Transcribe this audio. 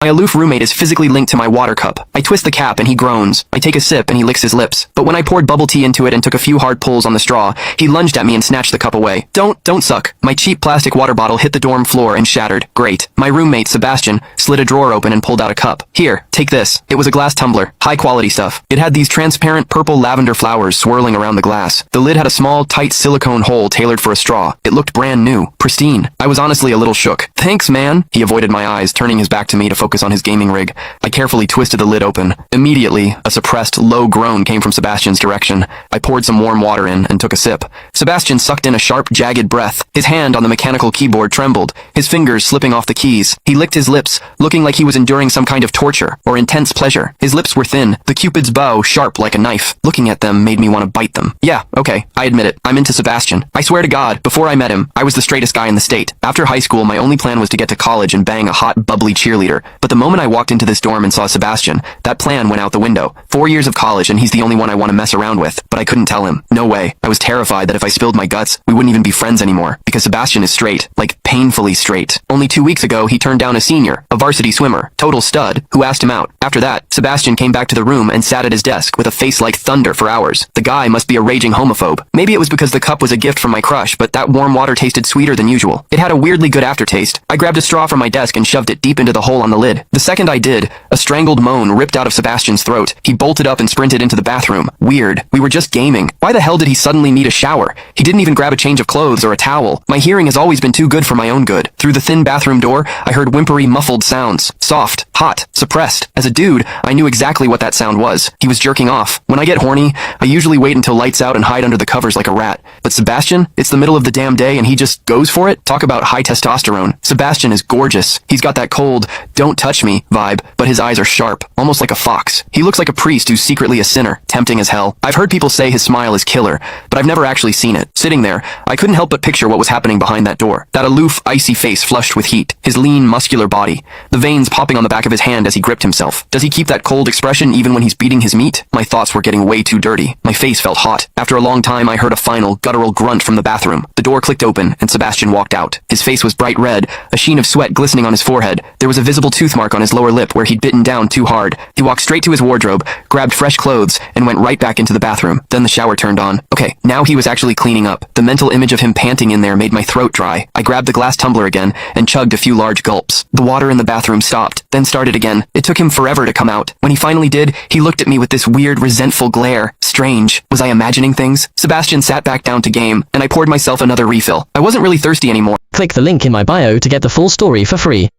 My aloof roommate is physically linked to my water cup. I twist the cap and he groans. I take a sip and he licks his lips. But when I poured bubble tea into it and took a few hard pulls on the straw, he lunged at me and snatched the cup away. Don't suck. My cheap plastic water bottle hit the dorm floor and shattered. Great. My roommate, Sebastian, slid a drawer open and pulled out a cup. Here, take this. It was a glass tumbler. High quality stuff. It had these transparent purple lavender flowers swirling around the glass. The lid had a small, tight silicone hole tailored for a straw. It looked brand new. Pristine. I was honestly a little shook. Thanks, man. He avoided my eyes, turning his back to me to focus on his gaming rig. I carefully twisted the lid open. Immediately, a suppressed, low groan came from Sebastian's direction. I poured some warm water in and took a sip. Sebastian sucked in a sharp, jagged breath. His hand on the mechanical keyboard trembled, his fingers slipping off the keys. He licked his lips, looking like he was enduring some kind of torture or intense pleasure. His lips were thin, the Cupid's bow sharp like a knife. Looking at them made me want to bite them. Yeah, okay, I admit it. I'm into Sebastian. I swear to God, before I met him, I was the straightest guy in the state. After high school, my only plan was to get to college and bang a hot, bubbly cheerleader. But the moment I walked into this dorm and saw Sebastian, that plan went out the window. 4 years of college and he's the only one I want to mess around with. But I couldn't tell him. No way. I was terrified that if I spilled my guts, we wouldn't even be friends anymore. Because Sebastian is straight. Like, painfully straight. Only 2 weeks ago, he turned down a senior, a varsity swimmer, total stud, who asked him out. After that, Sebastian came back to the room and sat at his desk with a face like thunder for hours. The guy must be a raging homophobe. Maybe it was because the cup was a gift from my crush, but that warm water tasted sweeter than usual. It had a weirdly good aftertaste. I grabbed a straw from my desk and shoved it deep into the hole on the lid. The second I did, a strangled moan ripped out of Sebastian's throat. He bolted up and sprinted into the bathroom. Weird. We were just gaming. Why the hell did he suddenly need a shower? He didn't even grab a change of clothes or a towel. My hearing has always been too good for my own good. Through the thin bathroom door, I heard whimpery, muffled sounds. Soft, hot, suppressed. As a dude, I knew exactly what that sound was. He was jerking off. When I get horny, I usually wait until lights out and hide under the covers like a rat. But Sebastian, it's the middle of the damn day and he just goes for it? Talk about high testosterone. Sebastian is gorgeous. He's got that cold, don't touch me vibe, but his eyes are sharp, almost like a fox. He looks like a priest who's secretly a sinner, tempting as hell. I've heard people say his smile is killer, but I've never actually seen it. Sitting there, I couldn't help but picture what was happening behind that door. That aloof, icy face flushed with heat, his lean, muscular body, the veins popping on the back of his hand as he gripped himself. Does he keep that cold expression even when he's beating his meat? My thoughts were getting way too dirty. My face felt hot. After a long time, I heard a final, guttural grunt from the bathroom. The door clicked open, and Sebastian walked out. His face was bright red, a sheen of sweat glistening on his forehead. There was a visible tooth mark on his lower lip where he'd bitten down too hard. He walked straight to his wardrobe, grabbed fresh clothes, and went right back into the bathroom. Then the shower turned on. Okay, now he was actually cleaning up. The mental image of him panting in there made my throat dry. I grabbed the glass tumbler again and chugged a few large gulps. The water in the bathroom stopped, then started again. It took him forever to come out. When he finally did, he looked at me with this weird, resentful glare. Strange. Was I imagining things? Sebastian sat back down to game, and I poured myself another refill. I wasn't really thirsty anymore. Click the link in my bio to get the full story for free.